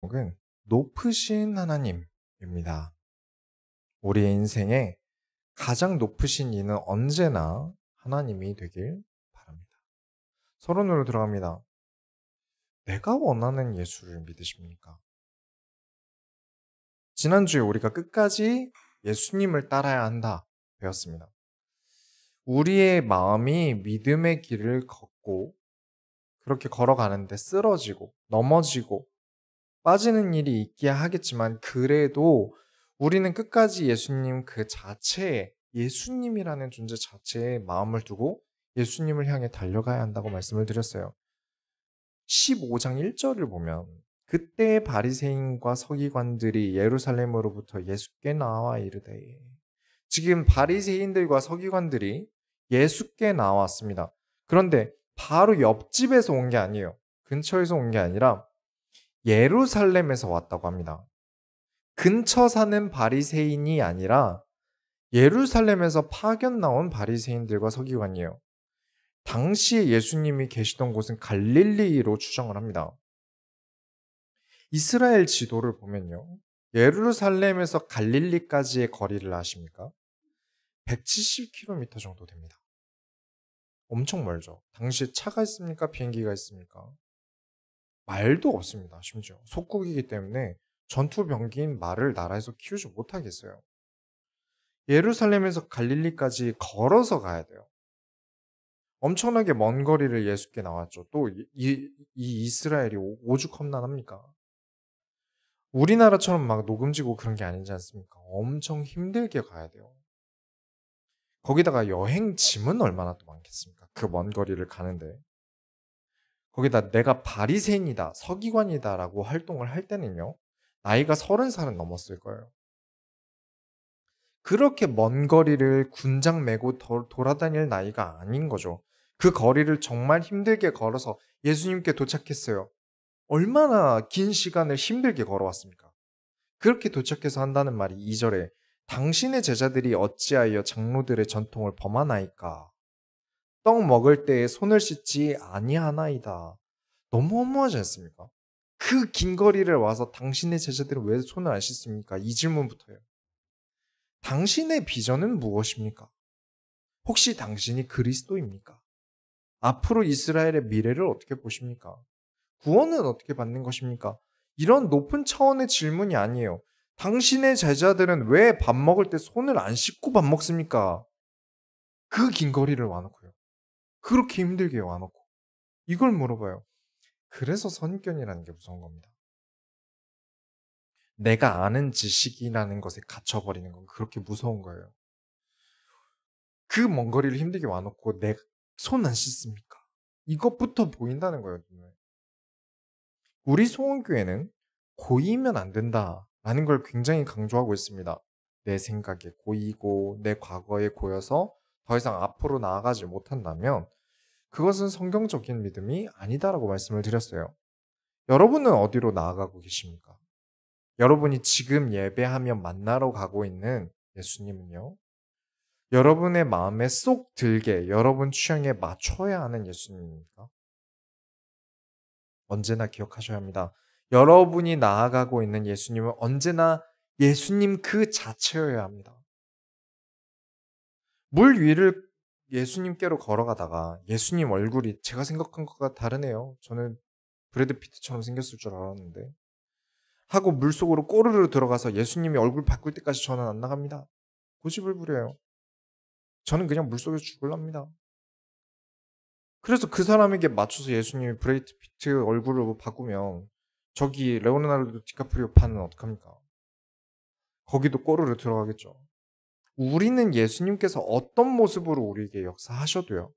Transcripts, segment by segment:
제목은 높으신 하나님입니다. 우리의 인생에 가장 높으신 이는 언제나 하나님이 되길 바랍니다. 서론으로 들어갑니다. 내가 원하는 예수를 믿으십니까? 지난주에 우리가 끝까지 예수님을 따라야 한다 배웠습니다. 우리의 마음이 믿음의 길을 걷고 그렇게 걸어가는데 쓰러지고 넘어지고 빠지는 일이 있기야 하겠지만 그래도 우리는 끝까지 예수님 그 자체에 예수님이라는 존재 자체에 마음을 두고 예수님을 향해 달려가야 한다고 말씀을 드렸어요. 15장 1절을 보면 그때 바리새인과 서기관들이 예루살렘으로부터 예수께 나와 이르되, 지금 바리새인들과 서기관들이 예수께 나왔습니다. 그런데 바로 옆집에서 온 게 아니에요. 근처에서 온 게 아니라 예루살렘에서 왔다고 합니다. 근처 사는 바리새인이 아니라 예루살렘에서 파견 나온 바리새인들과 서기관이에요. 당시에 예수님이 계시던 곳은 갈릴리로 추정을 합니다. 이스라엘 지도를 보면요, 예루살렘에서 갈릴리까지의 거리를 아십니까? 170km 정도 됩니다. 엄청 멀죠. 당시에 차가 있습니까? 비행기가 있습니까? 말도 없습니다. 심지어 속국이기 때문에 전투병기인 말을 나라에서 키우지 못하겠어요. 예루살렘에서 갈릴리까지 걸어서 가야 돼요. 엄청나게 먼 거리를 예수께 나왔죠. 또 이 이스라엘이 오죽험난합니까? 우리나라처럼 막 녹음지고 그런 게 아니지 않습니까? 엄청 힘들게 가야 돼요. 거기다가 여행 짐은 얼마나 또 많겠습니까? 그 먼 거리를 가는데. 거기다 내가 바리새인이다, 서기관이다라고 활동을 할 때는요, 나이가 30살은 넘었을 거예요. 그렇게 먼 거리를 군장 메고 돌아다닐 나이가 아닌 거죠. 그 거리를 정말 힘들게 걸어서 예수님께 도착했어요. 얼마나 긴 시간을 힘들게 걸어왔습니까? 그렇게 도착해서 한다는 말이 2절에 당신의 제자들이 어찌하여 장로들의 전통을 범하나이까? 떡 먹을 때에 손을 씻지 아니하나이다. 너무 허무하지 않습니까? 그 긴 거리를 와서 당신의 제자들은 왜 손을 안 씻습니까? 이 질문부터요. 당신의 비전은 무엇입니까? 혹시 당신이 그리스도입니까? 앞으로 이스라엘의 미래를 어떻게 보십니까? 구원은 어떻게 받는 것입니까? 이런 높은 차원의 질문이 아니에요. 당신의 제자들은 왜 밥 먹을 때 손을 안 씻고 밥 먹습니까? 그 긴 거리를 와놓고요. 그렇게 힘들게 와놓고. 이걸 물어봐요. 그래서 선입견이라는 게 무서운 겁니다. 내가 아는 지식이라는 것에 갇혀버리는 건 그렇게 무서운 거예요. 그 먼 거리를 힘들게 와놓고 내 손 안 씻습니까? 이것부터 보인다는 거예요. 눈에. 우리 소원교회는 고이면 안 된다라는 걸 굉장히 강조하고 있습니다. 내 생각에 고이고 내 과거에 고여서 더 이상 앞으로 나아가지 못한다면 그것은 성경적인 믿음이 아니다라고 말씀을 드렸어요. 여러분은 어디로 나아가고 계십니까? 여러분이 지금 예배하며 만나러 가고 있는 예수님은요, 여러분의 마음에 쏙 들게 여러분 취향에 맞춰야 하는 예수님입니까? 언제나 기억하셔야 합니다. 여러분이 나아가고 있는 예수님은 언제나 예수님 그 자체여야 합니다. 물 위를 예수님께로 걸어가다가 예수님 얼굴이 제가 생각한 것과 다르네요. 저는 브래드 피트처럼 생겼을 줄 알았는데 하고 물속으로 꼬르르 들어가서 예수님이 얼굴 바꿀 때까지 저는 안 나갑니다. 고집을 부려요. 저는 그냥 물속에서 죽을랍니다. 그래서 그 사람에게 맞춰서 예수님이 브래드 피트 얼굴을 바꾸면 저기 레오나르도 디카프리오 판은 어떡합니까? 거기도 꼬르르 들어가겠죠. 우리는 예수님께서 어떤 모습으로 우리에게 역사하셔도요,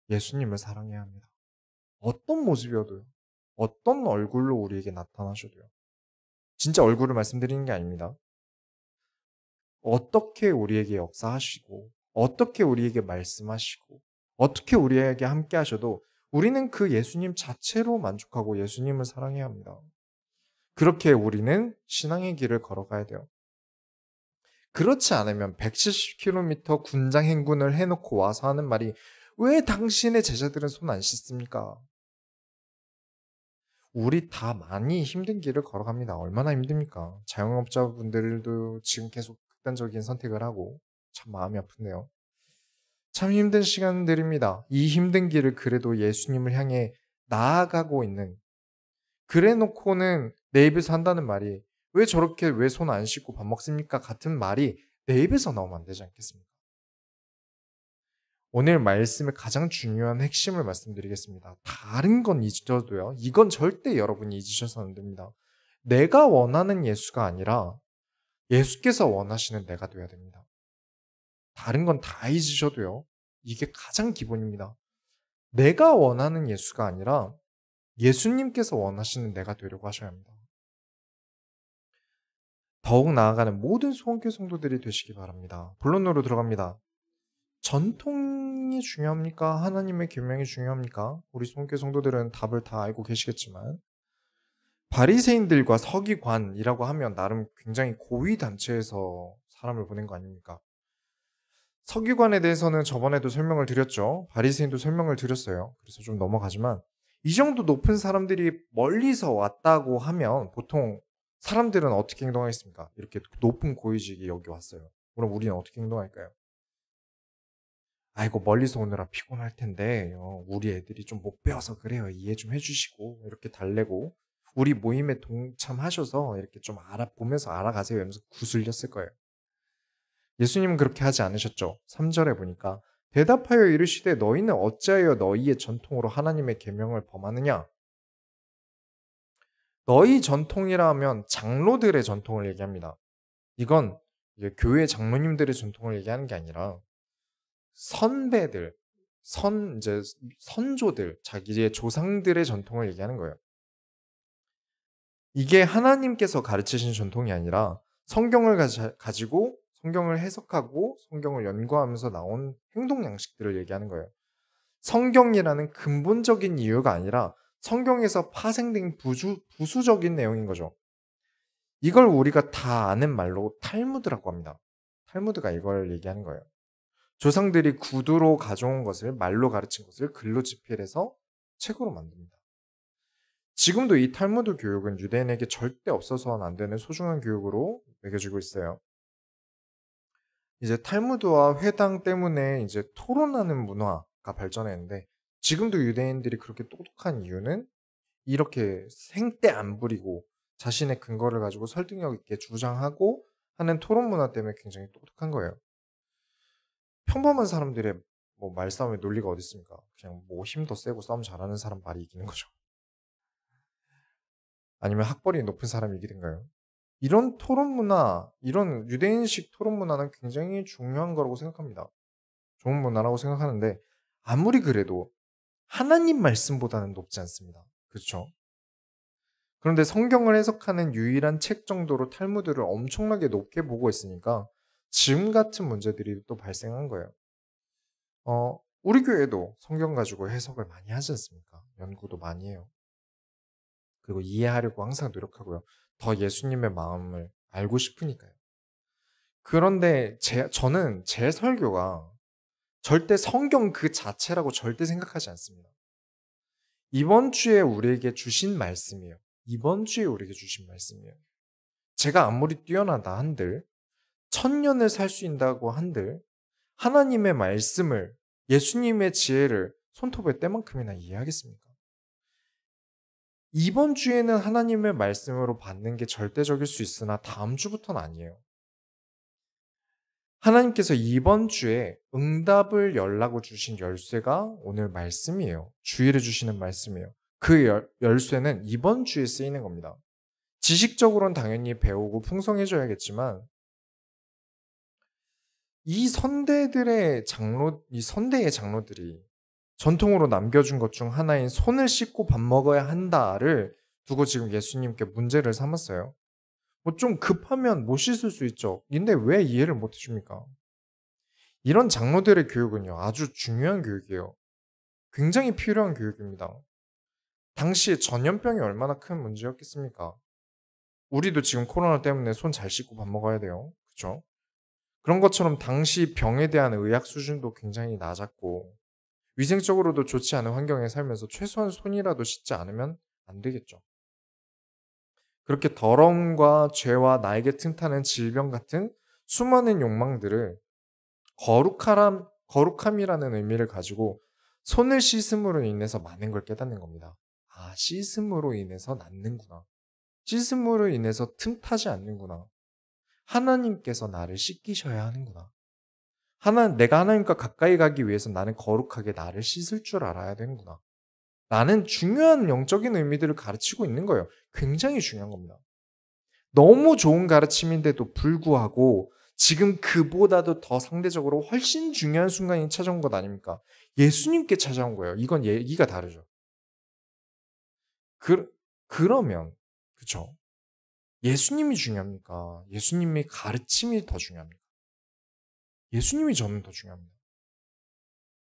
예수님을 사랑해야 합니다. 어떤 모습이어도요, 어떤 얼굴로 우리에게 나타나셔도요. 진짜 얼굴을 말씀드리는 게 아닙니다. 어떻게 우리에게 역사하시고 어떻게 우리에게 말씀하시고 어떻게 우리에게 함께 하셔도 우리는 그 예수님 자체로 만족하고 예수님을 사랑해야 합니다. 그렇게 우리는 신앙의 길을 걸어가야 돼요. 그렇지 않으면 170km 군장 행군을 해놓고 와서 하는 말이 왜 당신의 제자들은 손 안 씻습니까? 우리 다 많이 힘든 길을 걸어갑니다. 얼마나 힘듭니까? 자영업자분들도 지금 계속 극단적인 선택을 하고 참 마음이 아픈데요. 참 힘든 시간들입니다. 이 힘든 길을 그래도 예수님을 향해 나아가고 있는, 그래 놓고는 내 입에서 한다는 말이 왜 저렇게 왜 손 안 씻고 밥 먹습니까? 같은 말이 내 입에서 나오면 안 되지 않겠습니까? 오늘 말씀의 가장 중요한 핵심을 말씀드리겠습니다. 다른 건 잊어도요. 이건 절대 여러분이 잊으셔서는 안 됩니다. 내가 원하는 예수가 아니라 예수께서 원하시는 내가 되어야 됩니다. 다른 건 다 잊으셔도요. 이게 가장 기본입니다. 내가 원하는 예수가 아니라 예수님께서 원하시는 내가 되려고 하셔야 합니다. 더욱 나아가는 모든 소원교 성도들이 되시기 바랍니다. 본론으로 들어갑니다. 전통이 중요합니까? 하나님의 계명이 중요합니까? 우리 소원교 성도들은 답을 다 알고 계시겠지만 바리새인들과 서기관이라고 하면 나름 굉장히 고위 단체에서 사람을 보낸 거 아닙니까? 서기관에 대해서는 저번에도 설명을 드렸죠. 바리새인도 설명을 드렸어요. 그래서 좀 넘어가지만 이 정도 높은 사람들이 멀리서 왔다고 하면 보통 사람들은 어떻게 행동하겠습니까? 이렇게 높은 고위직이 여기 왔어요. 그럼 우리는 어떻게 행동할까요? 아이고 멀리서 오느라 피곤할 텐데 우리 애들이 좀 못 배워서 그래요. 이해 좀 해주시고 이렇게 달래고 우리 모임에 동참하셔서 이렇게 좀 보면서 알아가세요. 이러면서 구슬렸을 거예요. 예수님은 그렇게 하지 않으셨죠. 3절에 보니까 대답하여 이르시되 너희는 어찌하여 너희의 전통으로 하나님의 계명을 범하느냐? 너희 전통이라 하면 장로들의 전통을 얘기합니다. 이건 이제 교회 장로님들의 전통을 얘기하는 게 아니라 선배들, 이제 선조들, 자기의 조상들의 전통을 얘기하는 거예요. 이게 하나님께서 가르치신 전통이 아니라 성경을 가지고 성경을 해석하고 성경을 연구하면서 나온 행동 양식들을 얘기하는 거예요. 성경이라는 근본적인 이유가 아니라 성경에서 파생된 부수적인 내용인 거죠. 이걸 우리가 다 아는 말로 탈무드라고 합니다. 탈무드가 이걸 얘기하는 거예요. 조상들이 구두로 가져온 것을 말로 가르친 것을 글로 집필해서 책으로 만듭니다. 지금도 이 탈무드 교육은 유대인에게 절대 없어서는 안 되는 소중한 교육으로 매겨지고 있어요. 이제 탈무드와 회당 때문에 이제 토론하는 문화가 발전했는데 지금도 유대인들이 그렇게 똑똑한 이유는 이렇게 생떼 안 부리고 자신의 근거를 가지고 설득력 있게 주장하고 하는 토론 문화 때문에 굉장히 똑똑한 거예요. 평범한 사람들의 뭐 말싸움의 논리가 어디 있습니까? 그냥 뭐 힘 더 세고 싸움 잘하는 사람 말이 이기는 거죠. 아니면 학벌이 높은 사람이 이기든가요? 이런 토론 문화, 이런 유대인식 토론 문화는 굉장히 중요한 거라고 생각합니다. 좋은 문화라고 생각하는데 아무리 그래도 하나님 말씀보다는 높지 않습니다. 그렇죠? 그런데 성경을 해석하는 유일한 책 정도로 탈무드를 엄청나게 높게 보고 있으니까 지금 같은 문제들이 또 발생한 거예요. 우리 교회도 성경 가지고 해석을 많이 하지 않습니까? 연구도 많이 해요. 그리고 이해하려고 항상 노력하고요. 더 예수님의 마음을 알고 싶으니까요. 그런데 저는 제 설교가 절대 성경 그 자체라고 절대 생각하지 않습니다. 이번 주에 우리에게 주신 말씀이에요. 이번 주에 우리에게 주신 말씀이에요. 제가 아무리 뛰어나다 한들 1000년을 살 수 있다고 한들 하나님의 말씀을 예수님의 지혜를 손톱에 떼만큼이나 이해하겠습니까? 이번 주에는 하나님의 말씀으로 받는 게 절대적일 수 있으나 다음 주부터는 아니에요. 하나님께서 이번 주에 응답을 열라고 주신 열쇠가 오늘 말씀이에요. 주일에 주시는 말씀이에요. 그 열쇠는 이번 주에 쓰이는 겁니다. 지식적으로는 당연히 배우고 풍성해져야겠지만 이 선대의 장로들이 전통으로 남겨준 것 중 하나인 손을 씻고 밥 먹어야 한다를 두고 지금 예수님께 문제를 삼았어요. 뭐 좀 급하면 못 씻을 수 있죠. 근데 왜 이해를 못 해줍니까? 이런 장로들의 교육은요, 아주 중요한 교육이에요. 굉장히 필요한 교육입니다. 당시에 전염병이 얼마나 큰 문제였겠습니까? 우리도 지금 코로나 때문에 손 잘 씻고 밥 먹어야 돼요. 그렇죠? 그런 것처럼 당시 병에 대한 의학 수준도 굉장히 낮았고 위생적으로도 좋지 않은 환경에 살면서 최소한 손이라도 씻지 않으면 안 되겠죠. 그렇게 더러움과 죄와 나에게 틈타는 질병 같은 수많은 욕망들을 거룩함이라는 의미를 가지고 손을 씻음으로 인해서 많은 걸 깨닫는 겁니다. 아, 씻음으로 인해서 낫는구나. 씻음으로 인해서 틈타지 않는구나. 하나님께서 나를 씻기셔야 하는구나. 내가 하나님과 가까이 가기 위해서 나는 거룩하게 나를 씻을 줄 알아야 되는구나. 나는 중요한 영적인 의미들을 가르치고 있는 거예요. 굉장히 중요한 겁니다. 너무 좋은 가르침인데도 불구하고 지금 그보다도 더 상대적으로 훨씬 중요한 순간이 찾아온 것 아닙니까? 예수님께 찾아온 거예요. 이건 얘기가 다르죠. 그러면, 그쵸? 예수님이 중요합니까? 예수님의 가르침이 더 중요합니까? 예수님이 저는 더 중요합니다.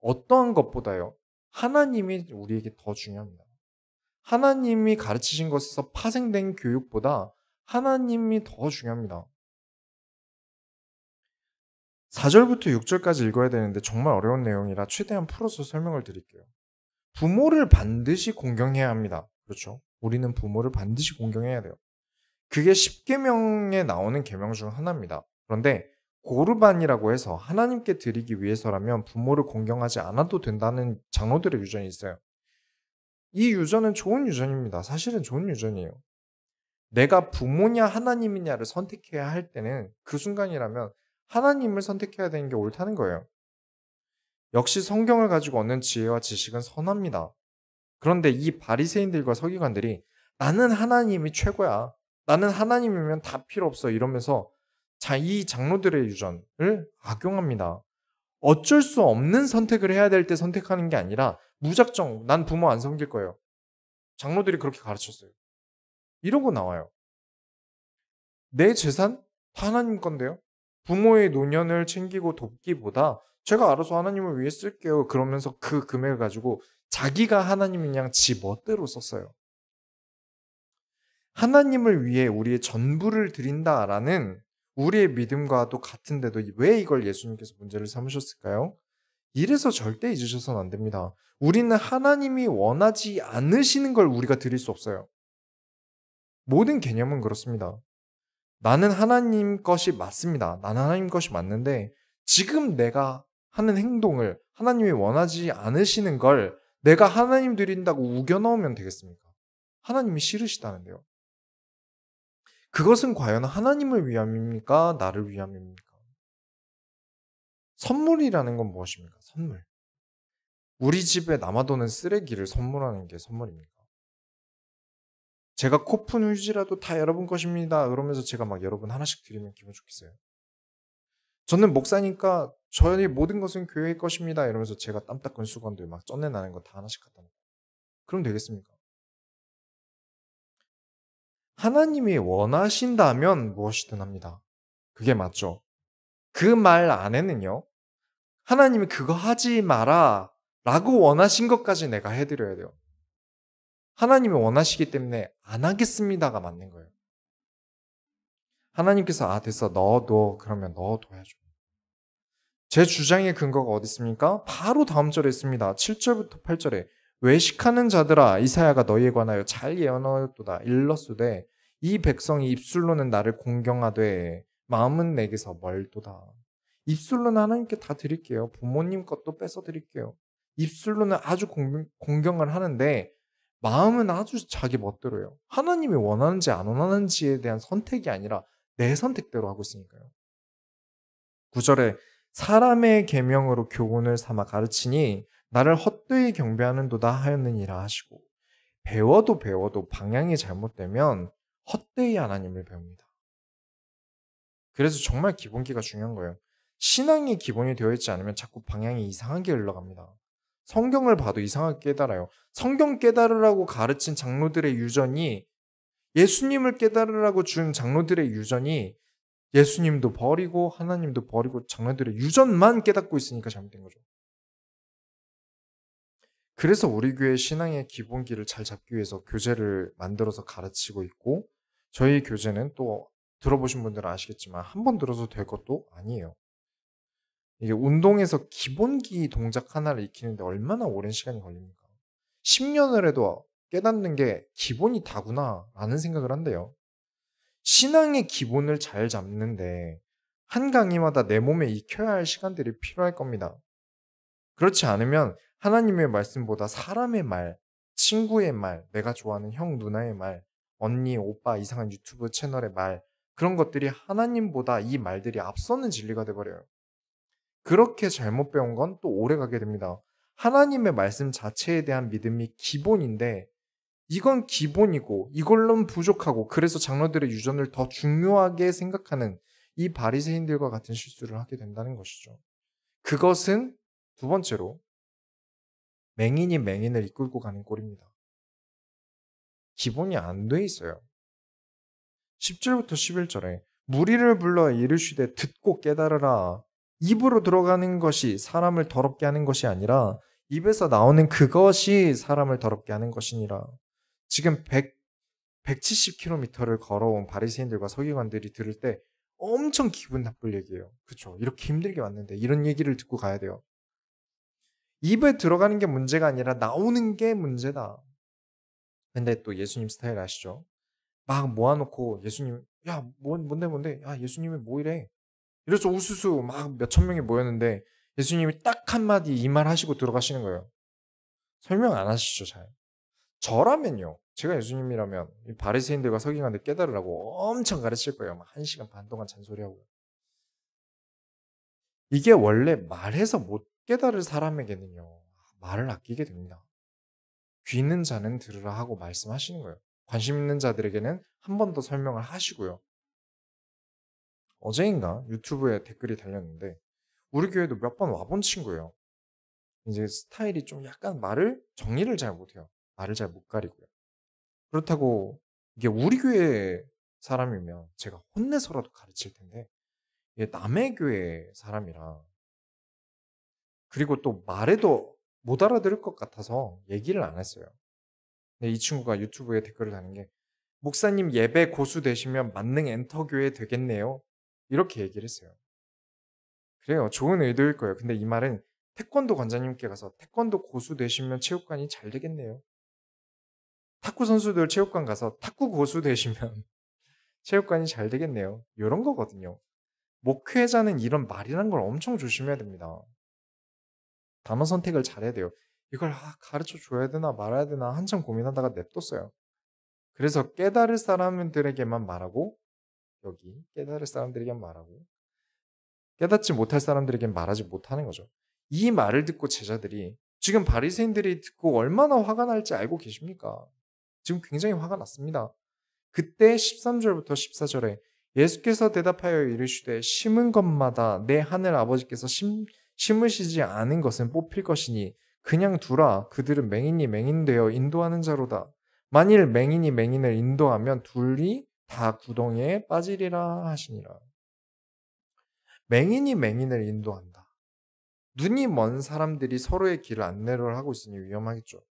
어떠한 것보다요. 하나님이 우리에게 더 중요합니다. 하나님이 가르치신 것에서 파생된 교육보다 하나님이 더 중요합니다. 4절부터 6절까지 읽어야 되는데 정말 어려운 내용이라 최대한 풀어서 설명을 드릴게요. 부모를 반드시 공경해야 합니다. 그렇죠? 우리는 부모를 반드시 공경해야 돼요. 그게 10계명에 나오는 계명 중 하나입니다. 그런데 고르반이라고 해서 하나님께 드리기 위해서라면 부모를 공경하지 않아도 된다는 장로들의 유전이 있어요. 이 유전은 좋은 유전입니다. 사실은 좋은 유전이에요. 내가 부모냐 하나님이냐를 선택해야 할 때는 그 순간이라면 하나님을 선택해야 되는 게 옳다는 거예요. 역시 성경을 가지고 얻는 지혜와 지식은 선합니다. 그런데 이 바리새인들과 서기관들이 나는 하나님이 최고야. 나는 하나님이면 다 필요 없어. 이러면서 이 장로들의 유전을 악용합니다. 어쩔 수 없는 선택을 해야 될 때 선택하는 게 아니라 무작정 난 부모 안 섬길 거예요. 장로들이 그렇게 가르쳤어요. 이러고 나와요. 내 재산 다 하나님 건데요. 부모의 노년을 챙기고 돕기보다 제가 알아서 하나님을 위해 쓸게요. 그러면서 그 금액을 가지고 자기가 하나님인 양 지 멋대로 썼어요. 하나님을 위해 우리의 전부를 드린다라는 우리의 믿음과도 같은데도 왜 이걸 예수님께서 문제를 삼으셨을까요? 이래서 절대 잊으셔서는 안 됩니다. 우리는 하나님이 원하지 않으시는 걸 우리가 드릴 수 없어요. 모든 개념은 그렇습니다. 나는 하나님 것이 맞습니다. 나는 하나님 것이 맞는데 지금 내가 하는 행동을 하나님이 원하지 않으시는 걸 내가 하나님 드린다고 우겨 넣으면 되겠습니까? 하나님이 싫으시다는데요. 그것은 과연 하나님을 위함입니까? 나를 위함입니까? 선물이라는 건 무엇입니까? 선물. 우리 집에 남아도는 쓰레기를 선물하는 게 선물입니까? 제가 코푼 휴지라도 다 여러분 것입니다. 그러면서 제가 막 여러분 하나씩 드리면 기분 좋겠어요. 저는 목사니까 저의 모든 것은 교회의 것입니다. 이러면서 제가 땀 닦은 수건들 막 쪄내나는 거 다 하나씩 갖다 놓고. 그럼 되겠습니까? 하나님이 원하신다면 무엇이든 합니다. 그게 맞죠. 그 말 안에는요. 하나님이 그거 하지 마라 라고 원하신 것까지 내가 해드려야 돼요. 하나님이 원하시기 때문에 안 하겠습니다가 맞는 거예요. 하나님께서 됐어 넣어둬 그러면 넣어둬야죠. 제 주장의 근거가 어디 있습니까? 바로 다음 절에 있습니다. 7절부터 8절에 외식하는 자들아 이사야가 너희에 관하여 잘 예언하였도다 일렀으되 이 백성이 입술로는 나를 공경하되 마음은 내게서 멀도다. 입술로는 하나님께 다 드릴게요. 부모님 것도 뺏어 드릴게요. 입술로는 아주 공경을 하는데 마음은 아주 자기 멋대로예요. 하나님이 원하는지 안 원하는지에 대한 선택이 아니라 내 선택대로 하고 있으니까요. 9절에 사람의 계명으로 교훈을 삼아 가르치니 나를 헛되이 경배하는도다 하였느니라 하시고 배워도 방향이 잘못되면 헛되이 하나님을 배웁니다. 그래서 정말 기본기가 중요한 거예요. 신앙이 기본이 되어 있지 않으면 자꾸 방향이 이상하게 흘러갑니다. 성경을 봐도 이상하게 깨달아요. 성경 깨달으라고 가르친 장로들의 유전이 예수님을 깨달으라고 준 장로들의 유전이 예수님도 버리고 하나님도 버리고 장로들의 유전만 깨닫고 있으니까 잘못된 거죠. 그래서 우리 교회 신앙의 기본기를 잘 잡기 위해서 교재를 만들어서 가르치고 있고 저희 교재는 또 들어보신 분들은 아시겠지만 한 번 들어서 될 것도 아니에요. 이게 운동에서 기본기 동작 하나를 익히는데 얼마나 오랜 시간이 걸립니까? 10년을 해도 깨닫는 게 기본이 다구나라는 생각을 한대요. 신앙의 기본을 잘 잡는데 한 강의마다 내 몸에 익혀야 할 시간들이 필요할 겁니다. 그렇지 않으면 하나님의 말씀보다 사람의 말, 친구의 말, 내가 좋아하는 형, 누나의 말, 언니, 오빠, 이상한 유튜브 채널의 말, 그런 것들이 하나님보다 이 말들이 앞서는 진리가 돼버려요. 그렇게 잘못 배운 건 또 오래 가게 됩니다. 하나님의 말씀 자체에 대한 믿음이 기본인데 이건 기본이고 이걸로는 부족하고 그래서 장로들의 유전을 더 중요하게 생각하는 이 바리새인들과 같은 실수를 하게 된다는 것이죠. 그것은 두 번째로 맹인이 맹인을 이끌고 가는 꼴입니다. 기본이 안 돼 있어요. 10절부터 11절에 무리를 불러 이르시되 듣고 깨달으라. 입으로 들어가는 것이 사람을 더럽게 하는 것이 아니라 입에서 나오는 그것이 사람을 더럽게 하는 것이니라. 지금 170km를 걸어온 바리새인들과 서기관들이 들을 때 엄청 기분 나쁠 얘기예요. 그렇죠? 이렇게 힘들게 왔는데 이런 얘기를 듣고 가야 돼요. 입에 들어가는 게 문제가 아니라 나오는 게 문제다. 근데 또 예수님 스타일 아시죠? 막 모아놓고 예수님 야 뭔데 야 예수님이 뭐 이래 이래서 우수수 막 몇천 명이 모였는데 예수님이 딱 한마디 이 말 하시고 들어가시는 거예요. 설명 안 하시죠. 잘. 저라면요. 제가 예수님이라면 이 바리새인들과 서기관들 깨달으라고 엄청 가르칠 거예요. 막 1시간 반 동안 잔소리하고요. 이게 원래 말해서 못 깨달을 사람에게는요. 말을 아끼게 됩니다. 귀 있는 자는 들으라 하고 말씀하시는 거예요. 관심 있는 자들에게는 한 번 더 설명을 하시고요. 어제인가 유튜브에 댓글이 달렸는데 우리 교회도 몇 번 와본 친구예요. 이제 스타일이 좀 약간 말을 정리를 잘 못해요. 말을 잘 못 가리고요. 그렇다고 이게 우리 교회 사람이면 제가 혼내서라도 가르칠 텐데 이게 남의 교회 사람이라 그리고 또 말해도 못 알아들을 것 같아서 얘기를 안 했어요. 근데 이 친구가 유튜브에 댓글을 다는 게 목사님 예배 고수 되시면 만능 엔터교회 되겠네요. 이렇게 얘기를 했어요. 그래요. 좋은 의도일 거예요. 근데 이 말은 태권도 관장님께 가서 태권도 고수 되시면 체육관이 잘 되겠네요. 탁구 선수들 체육관 가서 탁구 고수 되시면 체육관이 잘 되겠네요. 이런 거거든요. 목회자는 이런 말이라는 걸 엄청 조심해야 됩니다. 단어 선택을 잘해야 돼요. 이걸 가르쳐 줘야 되나 말아야 되나 한참 고민하다가 냅뒀어요. 그래서 깨달을 사람들에게만 말하고 여기 깨달을 사람들에게만 말하고 깨닫지 못할 사람들에게는 말하지 못하는 거죠. 이 말을 듣고 제자들이 지금 바리새인들이 듣고 얼마나 화가 날지 알고 계십니까? 지금 굉장히 화가 났습니다. 그때 13절부터 14절에 예수께서 대답하여 이르시되 심은 것마다 내 하늘 아버지께서 심으시지 않은 것은 뽑힐 것이니 그냥 두라. 그들은 맹인이 맹인되어 인도하는 자로다. 만일 맹인이 맹인을 인도하면 둘이 다 구덩이에 빠지리라 하시니라. 맹인이 맹인을 인도한다. 눈이 먼 사람들이 서로의 길을 안내를 하고 있으니 위험하겠죠.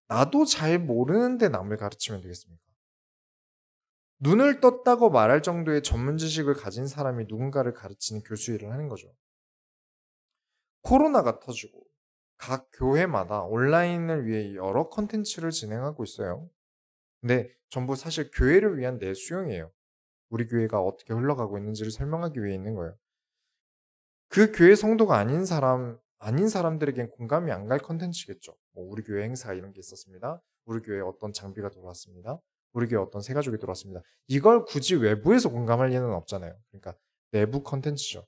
나도 잘 모르는데 남을 가르치면 되겠습니까? 눈을 떴다고 말할 정도의 전문 지식을 가진 사람이 누군가를 가르치는 교수 일을 하는 거죠. 코로나가 터지고 각 교회마다 온라인을 위해 여러 컨텐츠를 진행하고 있어요. 근데 전부 사실 교회를 위한 내수용이에요. 우리 교회가 어떻게 흘러가고 있는지를 설명하기 위해 있는 거예요. 그 교회 성도가 아닌 사람들에겐 공감이 안 갈 컨텐츠겠죠. 뭐 우리 교회 행사 이런 게 있었습니다. 우리 교회에 어떤 장비가 들어왔습니다. 우리 교회 어떤 새 가족이 들어왔습니다. 이걸 굳이 외부에서 공감할 리는 없잖아요. 그러니까 내부 컨텐츠죠.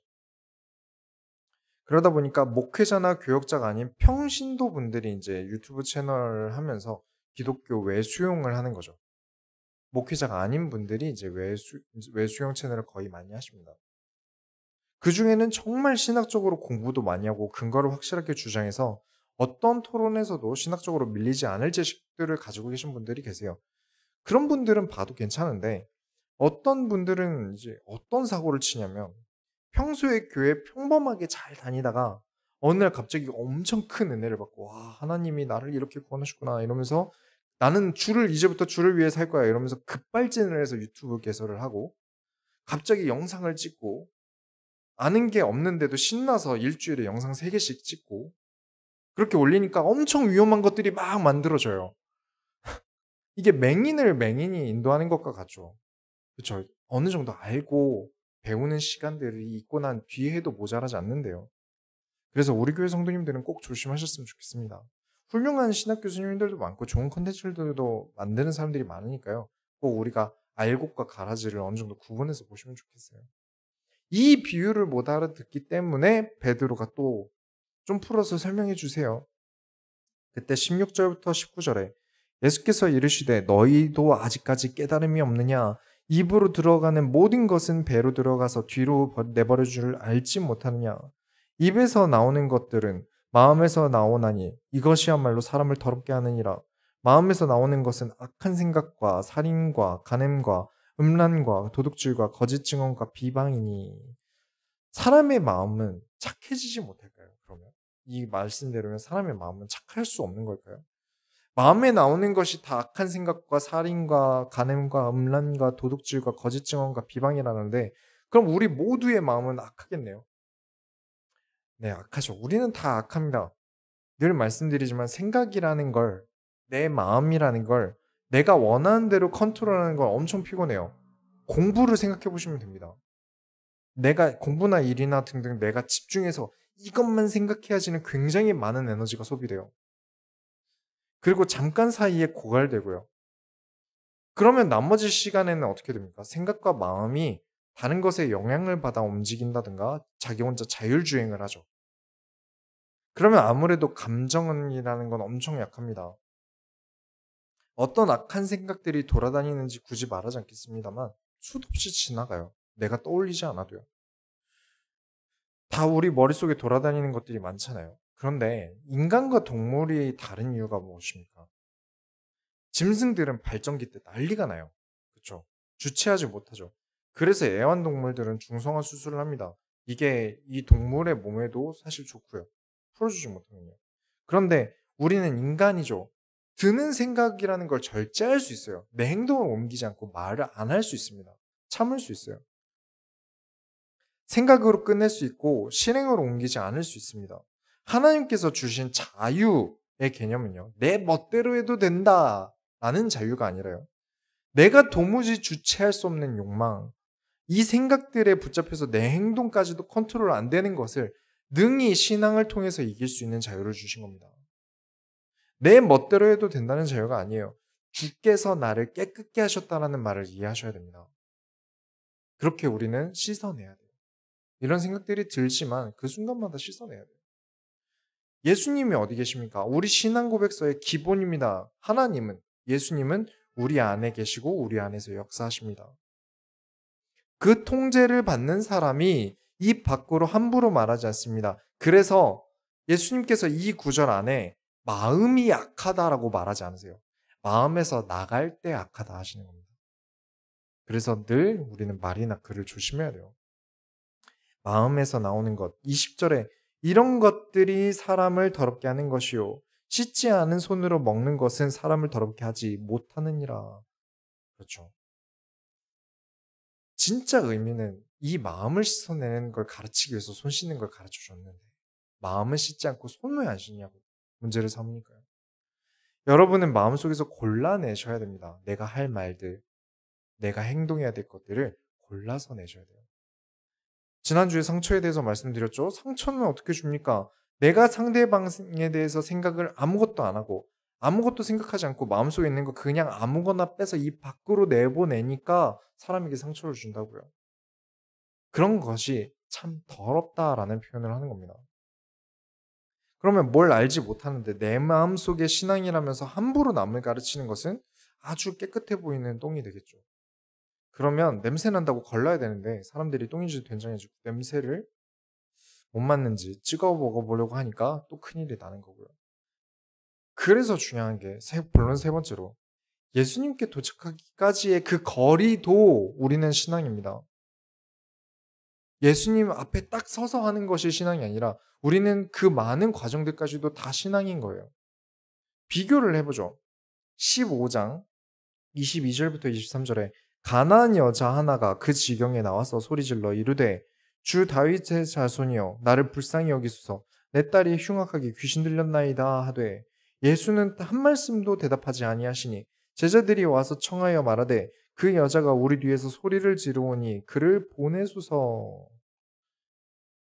그러다 보니까 목회자나 교역자가 아닌 평신도 분들이 이제 유튜브 채널을 하면서 기독교 외수용을 하는 거죠. 목회자가 아닌 분들이 이제 외수용 채널을 거의 많이 하십니다. 그 중에는 정말 신학적으로 공부도 많이 하고 근거를 확실하게 주장해서 어떤 토론에서도 신학적으로 밀리지 않을 지식들을 가지고 계신 분들이 계세요. 그런 분들은 봐도 괜찮은데 어떤 분들은 이제 어떤 사고를 치냐면 평소에 교회 평범하게 잘 다니다가 어느 날 갑자기 엄청 큰 은혜를 받고 와 하나님이 나를 이렇게 구원하셨구나 이러면서 나는 이제부터 주를 위해 살 거야 이러면서 급발진을 해서 유튜브 개설을 하고 갑자기 영상을 찍고 아는 게 없는데도 신나서 일주일에 영상 3개씩 찍고 그렇게 올리니까 엄청 위험한 것들이 막 만들어져요. 이게 맹인을 맹인이 인도하는 것과 같죠. 그쵸? 어느 정도 알고 배우는 시간들이 있고 난 뒤에도 모자라지 않는데요. 그래서 우리 교회 성도님들은 꼭 조심하셨으면 좋겠습니다. 훌륭한 신학 교수님들도 많고 좋은 컨텐츠들도 만드는 사람들이 많으니까요. 꼭 우리가 알곡과 가라지를 어느 정도 구분해서 보시면 좋겠어요. 이 비유를 못 알아듣기 때문에 베드로가 또 좀 풀어서 설명해 주세요. 그때 16절부터 19절에 예수께서 이르시되 너희도 아직까지 깨달음이 없느냐? 입으로 들어가는 모든 것은 배로 들어가서 뒤로 내버려 줄 알지 못하느냐? 입에서 나오는 것들은 마음에서 나오나니 이것이야말로 사람을 더럽게 하느니라. 마음에서 나오는 것은 악한 생각과 살인과 간음과 음란과 도둑질과 거짓 증언과 비방이니 사람의 마음은 착해지지 못할까요? 그러면 이 말씀대로면 사람의 마음은 착할 수 없는 걸까요? 마음에 나오는 것이 다 악한 생각과 살인과 간음과 음란과 도둑질과 거짓 증언과 비방이라는데 그럼 우리 모두의 마음은 악하겠네요. 네, 악하죠. 우리는 다 악합니다. 늘 말씀드리지만 생각이라는 걸, 내 마음이라는 걸 내가 원하는 대로 컨트롤하는 건 엄청 피곤해요. 공부를 생각해 보시면 됩니다. 내가 공부나 일이나 등등 내가 집중해서 이것만 생각해야지는 굉장히 많은 에너지가 소비돼요. 그리고 잠깐 사이에 고갈되고요. 그러면 나머지 시간에는 어떻게 됩니까? 생각과 마음이 다른 것에 영향을 받아 움직인다든가 자기 혼자 자율주행을 하죠. 그러면 아무래도 감정이라는 건 엄청 약합니다. 어떤 악한 생각들이 돌아다니는지 굳이 말하지 않겠습니다만 수도 없이 지나가요. 내가 떠올리지 않아도요. 다 우리 머릿속에 돌아다니는 것들이 많잖아요. 그런데 인간과 동물이 다른 이유가 무엇입니까? 짐승들은 발전기 때 난리가 나요. 그렇죠? 주체하지 못하죠. 그래서 애완동물들은 중성화 수술을 합니다. 이게 이 동물의 몸에도 사실 좋고요. 풀어주지 못하는요. 그런데 우리는 인간이죠. 드는 생각이라는 걸 절제할 수 있어요. 내 행동을 옮기지 않고 말을 안 할 수 있습니다. 참을 수 있어요. 생각으로 끝낼 수 있고 실행으로 옮기지 않을 수 있습니다. 하나님께서 주신 자유의 개념은요. 내 멋대로 해도 된다라는 자유가 아니라요. 내가 도무지 주체할 수 없는 욕망, 이 생각들에 붙잡혀서 내 행동까지도 컨트롤 안 되는 것을 능히 신앙을 통해서 이길 수 있는 자유를 주신 겁니다. 내 멋대로 해도 된다는 자유가 아니에요. 주께서 나를 깨끗게 하셨다는 말을 이해하셔야 됩니다. 그렇게 우리는 씻어내야 돼요. 이런 생각들이 들지만 그 순간마다 씻어내야 돼요. 예수님이 어디 계십니까? 우리 신앙 고백서의 기본입니다. 예수님은 우리 안에 계시고 우리 안에서 역사하십니다. 그 통제를 받는 사람이 입 밖으로 함부로 말하지 않습니다. 그래서 예수님께서 이 구절 안에 마음이 악하다라고 말하지 않으세요. 마음에서 나갈 때 악하다 하시는 겁니다. 그래서 늘 우리는 말이나 글을 조심해야 돼요. 마음에서 나오는 것. 20절에 이런 것들이 사람을 더럽게 하는 것이요. 씻지 않은 손으로 먹는 것은 사람을 더럽게 하지 못하느니라. 그렇죠. 진짜 의미는 이 마음을 씻어내는 걸 가르치기 위해서 손 씻는 걸 가르쳐 줬는데 마음을 씻지 않고 손 왜 안 씻냐고 문제를 삼으니까요. 여러분은 마음속에서 골라내셔야 됩니다. 내가 할 말들, 내가 행동해야 될 것들을 골라서 내셔야 돼요. 지난주에 상처에 대해서 말씀드렸죠. 상처는 어떻게 줍니까? 내가 상대방에 대해서 생각을 아무것도 안 하고 아무것도 생각하지 않고 마음속에 있는 거 그냥 아무거나 빼서 입 밖으로 내보내니까 사람에게 상처를 준다고요. 그런 것이 참 더럽다라는 표현을 하는 겁니다. 그러면 뭘 알지 못하는데 내 마음속에 신앙이라면서 함부로 남을 가르치는 것은 아주 깨끗해 보이는 똥이 되겠죠. 그러면 냄새 난다고 걸러야 되는데 사람들이 똥인지 된장인지 냄새를 못 맡는지 찍어 먹어보려고 하니까 또 큰일이 나는 거고요. 그래서 중요한 게 본론 세 번째로 예수님께 도착하기까지의 그 거리도 우리는 신앙입니다. 예수님 앞에 딱 서서 하는 것이 신앙이 아니라 우리는 그 많은 과정들까지도 다 신앙인 거예요. 비교를 해보죠. 15장 22절부터 23절에 가나안 여자 하나가 그 지경에 나와서 소리질러 이르되 주 다윗의 자손이여 나를 불쌍히 여기소서 내 딸이 흉악하게 귀신 들렸나이다 하되 예수는 한 말씀도 대답하지 아니하시니 제자들이 와서 청하여 말하되 그 여자가 우리 뒤에서 소리를 지르오니 그를 보내소서.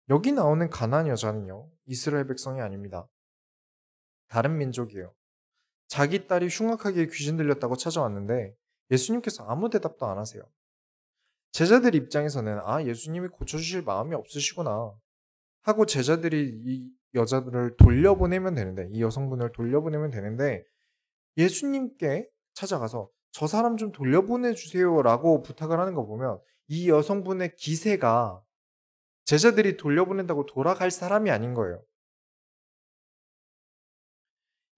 여기 나오는 가나안 여자는요, 이스라엘 백성이 아닙니다. 다른 민족이에요. 자기 딸이 흉악하게 귀신 들렸다고 찾아왔는데 예수님께서 아무 대답도 안 하세요. 제자들 입장에서는 예수님이 고쳐주실 마음이 없으시구나 하고 제자들이 이 여자들을 돌려보내면 되는데, 이 여성분을 돌려보내면 되는데, 예수님께 찾아가서 저 사람 좀 돌려보내주세요 라고 부탁을 하는 거 보면 이 여성분의 기세가 제자들이 돌려보낸다고 돌아갈 사람이 아닌 거예요.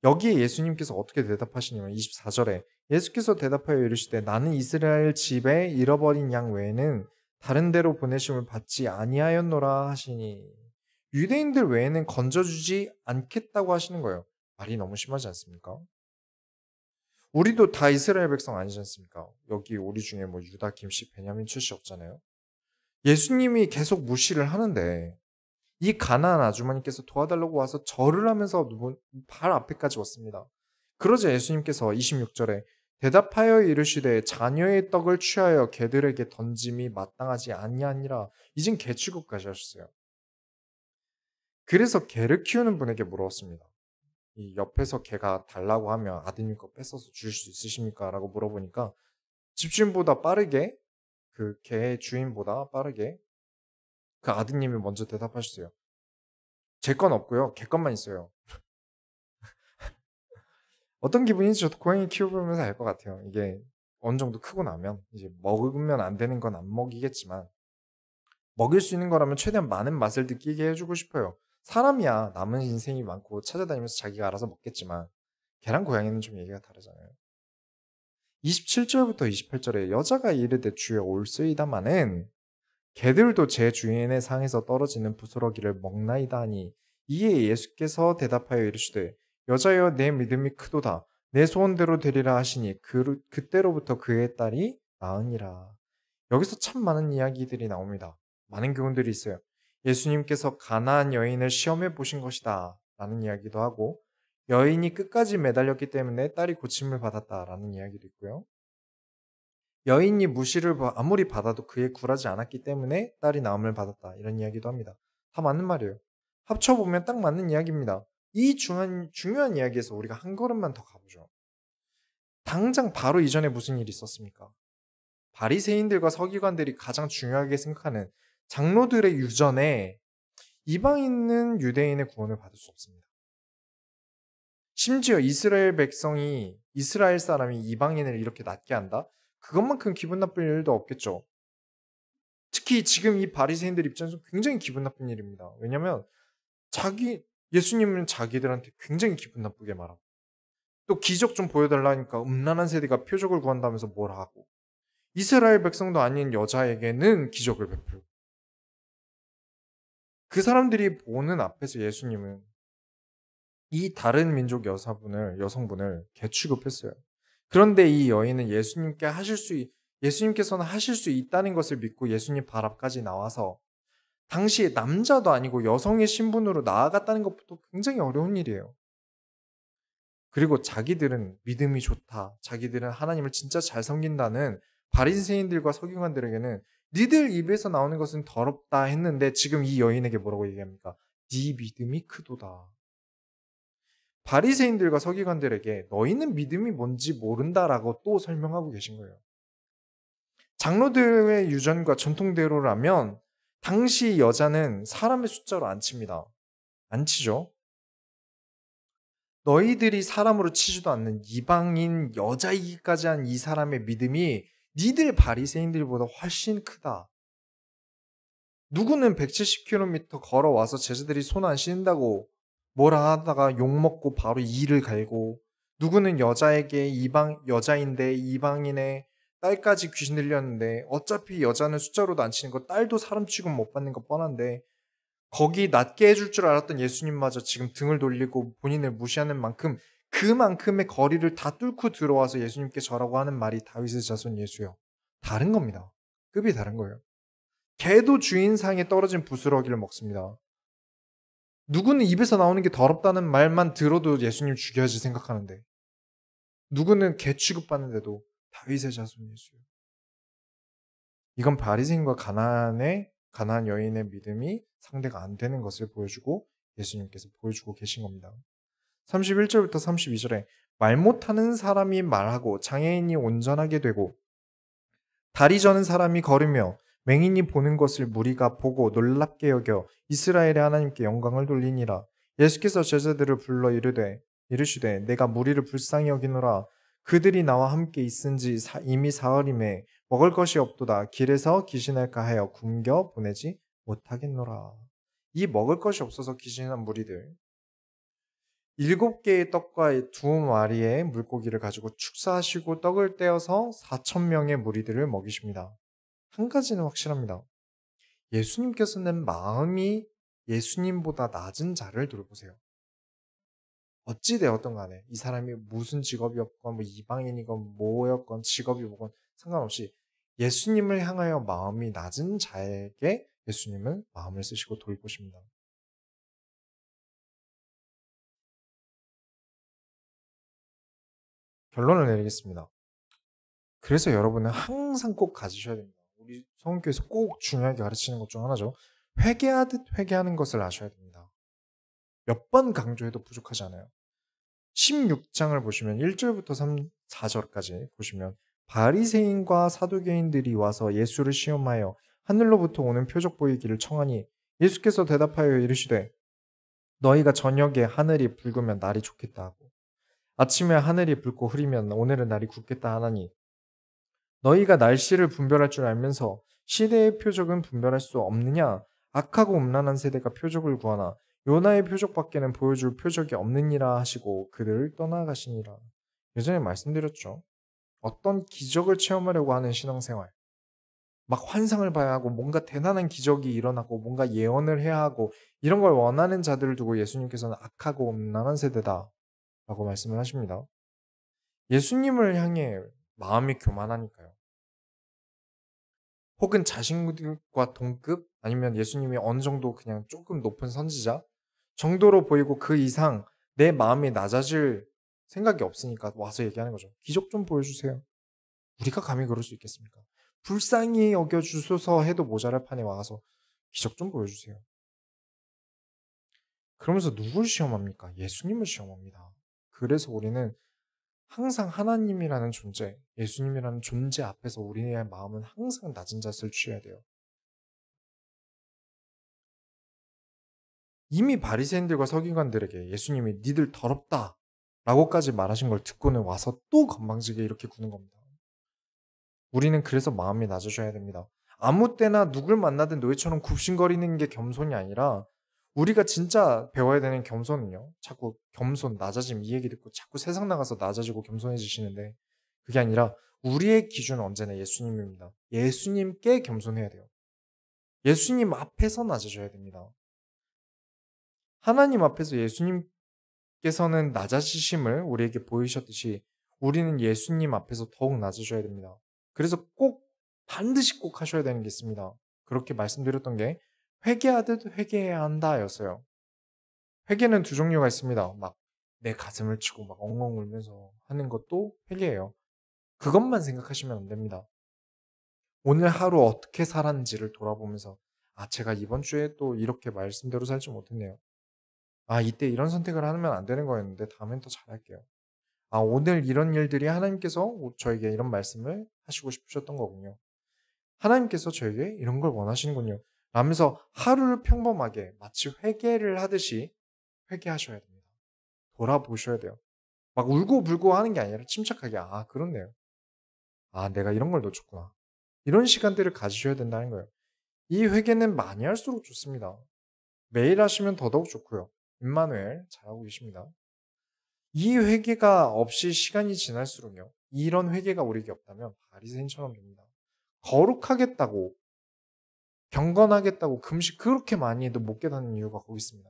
여기에 예수님께서 어떻게 대답하시냐면 24절에 예수께서 대답하여 이르시되 나는 이스라엘 집에 잃어버린 양 외에는 다른 데로 보내심을 받지 아니하였노라 하시니, 유대인들 외에는 건져주지 않겠다고 하시는 거예요. 말이 너무 심하지 않습니까? 우리도 다 이스라엘 백성 아니지 않습니까? 여기 우리 중에 뭐 유다, 김씨, 베냐민 출씨 없잖아요. 예수님이 계속 무시를 하는데 이 가나안 아주머니께서 도와달라고 와서 절을 하면서 발 앞에까지 왔습니다. 그러자 예수님께서 26절에 대답하여 이르시되 자녀의 떡을 취하여 개들에게 던짐이 마땅하지 아니하니라. 이젠 개 취급까지 하셨어요. 그래서 개를 키우는 분에게 물었습니다. 이 옆에서 개가 달라고 하면 아드님 거 뺏어서 주실 수 있으십니까? 라고 물어보니까 집주인보다 빠르게, 그 개의 주인보다 빠르게 그 아드님이 먼저 대답하셨어요. 제 건 없고요. 개 것만 있어요. 어떤 기분인지 저도 고양이 키워보면서 알 것 같아요. 이게 어느 정도 크고 나면 이제 먹으면 안 되는 건 안 먹이겠지만 먹일 수 있는 거라면 최대한 많은 맛을 느끼게 해주고 싶어요. 사람이야 남은 인생이 많고 찾아다니면서 자기가 알아서 먹겠지만 개랑 고양이는 좀 얘기가 다르잖아요. 27절부터 28절에 여자가 이르되 주여 올소이다마는 개들도 제 주인의 상에서 떨어지는 부스러기를 먹나이다 하니, 이에 예수께서 대답하여 이르시되 여자여 내 믿음이 크도다 내 소원대로 되리라 하시니 그때로부터 그의 딸이 나으니라. 여기서 참 많은 이야기들이 나옵니다. 많은 교훈들이 있어요. 예수님께서 가나안 여인을 시험해 보신 것이다 라는 이야기도 하고, 여인이 끝까지 매달렸기 때문에 딸이 고침을 받았다라는 이야기도 있고요. 여인이 무시를 아무리 받아도 그에 굴하지 않았기 때문에 딸이 나음을 받았다, 이런 이야기도 합니다. 다 맞는 말이에요. 합쳐보면 딱 맞는 이야기입니다. 이 중요한 이야기에서 우리가 한 걸음만 더 가보죠. 당장 바로 이전에 무슨 일이 있었습니까? 바리새인들과 서기관들이 가장 중요하게 생각하는 장로들의 유전에 이방인은 유대인의 구원을 받을 수 없습니다. 심지어 이스라엘 사람이 이방인을 이렇게 낮게 한다? 그것만큼 기분 나쁠 일도 없겠죠. 특히 지금 이 바리새인들 입장에서 굉장히 기분 나쁜 일입니다. 왜냐하면 예수님은 자기들한테 굉장히 기분 나쁘게 말하고, 또 기적 좀 보여달라니까 음란한 세대가 표적을 구한다면서 뭘 하고, 이스라엘 백성도 아닌 여자에게는 기적을 베풀고, 그 사람들이 보는 앞에서 예수님은 이 다른 민족 여성분을 개취급했어요. 그런데 이 여인은 예수님께서는 하실 수 있다는 것을 믿고 예수님 발 앞까지 나와서 당시에 남자도 아니고 여성의 신분으로 나아갔다는 것부터 굉장히 어려운 일이에요. 그리고 자기들은 믿음이 좋다, 자기들은 하나님을 진짜 잘 섬긴다는 바리새인들과 서기관들에게는 니들 입에서 나오는 것은 더럽다 했는데, 지금 이 여인에게 뭐라고 얘기합니까? 네 믿음이 크도다. 바리새인들과 서기관들에게 너희는 믿음이 뭔지 모른다라고 또 설명하고 계신 거예요. 장로들의 유전과 전통대로라면 당시 여자는 사람의 숫자로 안 칩니다. 안 치죠. 너희들이 사람으로 치지도 않는 이방인 여자이기까지 한 이 사람의 믿음이 니들 바리새인들보다 훨씬 크다. 누구는 170km 걸어와서 제자들이 손 안 씻는다고 뭐라 하다가 욕먹고 바로 이를 갈고, 누구는 여자인데 이방인의 딸까지 귀신 들렸는데 어차피 여자는 숫자로도 안 치는 거, 딸도 사람 취급 못 받는 거 뻔한데 거기 낮게 해줄 줄 알았던 예수님마저 지금 등을 돌리고 본인을 무시하는 만큼 그만큼의 거리를 다 뚫고 들어와서 예수님께 절하고 하는 말이 다윗의 자손 예수여. 다른 겁니다. 급이 다른 거예요. 개도 주인상에 떨어진 부스러기를 먹습니다. 누구는 입에서 나오는 게 더럽다는 말만 들어도 예수님 죽여야지 생각하는데, 누구는 개 취급받는데도 다윗의 자손 예수요. 이건 바리새인과 가나안 여인의 믿음이 상대가 안 되는 것을 보여주고 예수님께서 보여주고 계신 겁니다. 31절부터 32절에 말 못하는 사람이 말하고 장애인이 온전하게 되고 다리 저는 사람이 걸으며 맹인이 보는 것을 무리가 보고 놀랍게 여겨 이스라엘의 하나님께 영광을 돌리니라. 예수께서 제자들을 불러 이르시되 내가 무리를 불쌍히 여기노라. 그들이 나와 함께 있은지 이미 사흘임에 먹을 것이 없도다. 길에서 귀신할까 하여 굶겨 보내지 못하겠노라. 이 먹을 것이 없어서 귀신한 무리들 7개의 떡과 2마리의 물고기를 가지고 축사하시고 떡을 떼어서 4,000명의 무리들을 먹이십니다. 한 가지는 확실합니다. 예수님께서는 마음이 예수님보다 낮은 자를 돌보세요. 어찌되었던 간에 이 사람이 무슨 직업이었건 뭐 이방인이건 뭐였건 직업이 뭐건 상관없이 예수님을 향하여 마음이 낮은 자에게 예수님은 마음을 쓰시고 돌보십니다. 결론을 내리겠습니다. 그래서 여러분은 항상 꼭 가지셔야 됩니다. 우리 성경교회에서 꼭 중요하게 가르치는 것 중 하나죠. 회개하듯 회개하는 것을 아셔야 됩니다. 몇 번 강조해도 부족하지 않아요. 16장을 보시면 1절부터 4절까지 보시면 바리새인과 사두개인들이 와서 예수를 시험하여 하늘로부터 오는 표적 보이기를 청하니 예수께서 대답하여 이르시되 너희가 저녁에 하늘이 붉으면 날이 좋겠다 하고 아침에 하늘이 붉고 흐리면 오늘은 날이 굳겠다 하나니 너희가 날씨를 분별할 줄 알면서 시대의 표적은 분별할 수 없느냐? 악하고 음란한 세대가 표적을 구하나 요나의 표적밖에는 보여줄 표적이 없느니라 하시고 그들을 떠나가시니라. 예전에 말씀드렸죠. 어떤 기적을 체험하려고 하는 신앙생활 막 환상을 봐야 하고 뭔가 대단한 기적이 일어나고 뭔가 예언을 해야 하고 이런 걸 원하는 자들을 두고 예수님께서는 악하고 음란한 세대다 라고 말씀을 하십니다. 예수님을 향해 마음이 교만하니까요. 혹은 자신과 동급 아니면 예수님이 어느 정도 그냥 조금 높은 선지자 정도로 보이고 그 이상 내 마음이 낮아질 생각이 없으니까 와서 얘기하는 거죠. 기적 좀 보여주세요. 우리가 감히 그럴 수 있겠습니까? 불쌍히 여겨주소서 해도 모자랄 판에 와서 기적 좀 보여주세요. 그러면서 누굴 시험합니까? 예수님을 시험합니다. 그래서 우리는 항상 하나님이라는 존재, 예수님이라는 존재 앞에서 우리의 마음은 항상 낮은 자세를 취해야 돼요. 이미 바리새인들과 서기관들에게 예수님이 니들 더럽다 라고까지 말하신 걸 듣고는 와서 또 건방지게 이렇게 구는 겁니다. 우리는 그래서 마음이 낮아져야 됩니다. 아무 때나 누굴 만나든 너희처럼 굽신거리는 게 겸손이 아니라 우리가 진짜 배워야 되는 겸손은요. 자꾸 겸손, 낮아짐 이 얘기 듣고 자꾸 세상 나가서 낮아지고 겸손해지시는데 그게 아니라 우리의 기준은 언제나 예수님입니다. 예수님께 겸손해야 돼요. 예수님 앞에서 낮아져야 됩니다. 하나님 앞에서 예수님께서는 낮아지심을 우리에게 보이셨듯이 우리는 예수님 앞에서 더욱 낮아져야 됩니다. 그래서 꼭 반드시 꼭 하셔야 되는 게 있습니다. 그렇게 말씀드렸던 게 회개하듯 회개해야 한다였어요. 회개는 두 종류가 있습니다. 막 내 가슴을 치고 막 엉엉 울면서 하는 것도 회개예요. 그것만 생각하시면 안 됩니다. 오늘 하루 어떻게 살았는지를 돌아보면서 제가 이번 주에 또 이렇게 말씀대로 살지 못했네요. 이때 이런 선택을 하면 안 되는 거였는데 다음엔 더 잘할게요. 오늘 이런 일들이 하나님께서 저에게 이런 말씀을 하시고 싶으셨던 거군요. 하나님께서 저에게 이런 걸 원하시는군요. 라면서 하루를 평범하게 마치 회개를 하듯이 회개하셔야 됩니다. 돌아보셔야 돼요. 막 울고불고 하는 게 아니라 침착하게 그렇네요. 내가 이런 걸 놓쳤구나. 이런 시간들을 가지셔야 된다는 거예요. 이 회개는 많이 할수록 좋습니다. 매일 하시면 더더욱 좋고요. 임마누엘 잘하고 계십니다. 이 회개가 없이 시간이 지날수록요. 이런 회개가 우리에게 없다면 바리새인처럼 됩니다. 거룩하겠다고 경건하겠다고 금식 그렇게 많이 해도 못 깨닫는 이유가 거기 있습니다.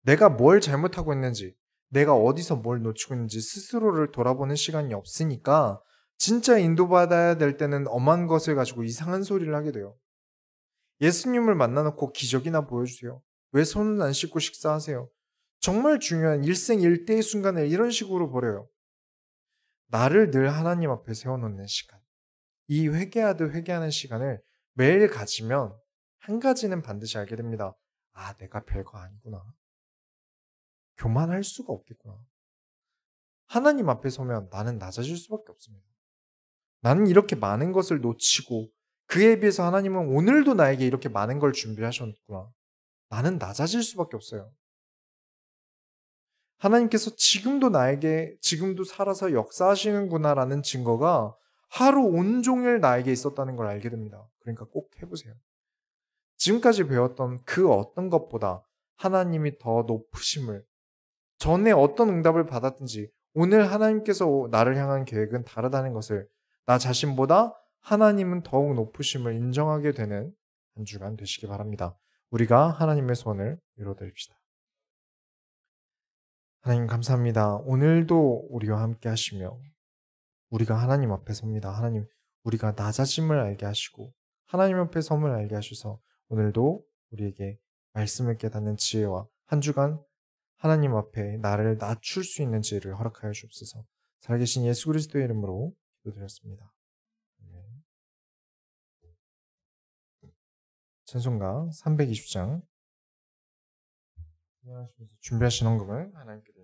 내가 뭘 잘못하고 있는지 내가 어디서 뭘 놓치고 있는지 스스로를 돌아보는 시간이 없으니까 진짜 인도받아야 될 때는 엄한 것을 가지고 이상한 소리를 하게 돼요. 예수님을 만나놓고 기적이나 보여주세요. 왜 손은 안 씻고 식사하세요? 정말 중요한 일생일대의 순간을 이런 식으로 버려요. 나를 늘 하나님 앞에 세워놓는 시간. 이 회개하듯 회개하는 시간을 매일 가지면 한 가지는 반드시 알게 됩니다. 아, 내가 별거 아니구나. 교만할 수가 없겠구나. 하나님 앞에 서면 나는 낮아질 수밖에 없습니다. 나는 이렇게 많은 것을 놓치고 그에 비해서 하나님은 오늘도 나에게 이렇게 많은 걸 준비하셨구나. 나는 낮아질 수밖에 없어요. 하나님께서 지금도 나에게 지금도 살아서 역사하시는구나라는 증거가 하루 온종일 나에게 있었다는 걸 알게 됩니다. 그러니까 꼭 해보세요. 지금까지 배웠던 그 어떤 것보다 하나님이 더 높으심을, 전에 어떤 응답을 받았든지 오늘 하나님께서 나를 향한 계획은 다르다는 것을 나 자신보다 하나님은 더욱 높으심을 인정하게 되는 한 주간 되시기 바랍니다. 우리가 하나님의 소원을 이루어드립시다. 하나님 감사합니다. 오늘도 우리와 함께 하시며 우리가 하나님 앞에 섭니다. 하나님, 우리가 낮아짐을 알게 하시고 하나님 앞에 섬을 알게 하셔서 오늘도 우리에게 말씀을 깨닫는 지혜와 한 주간 하나님 앞에 나를 낮출 수 있는 지혜를 허락하여 주옵소서. 살아계신 예수 그리스도의 이름으로 기도드렸습니다. 찬송가 320장 준비하신 헌금을 하나님께 드립니다.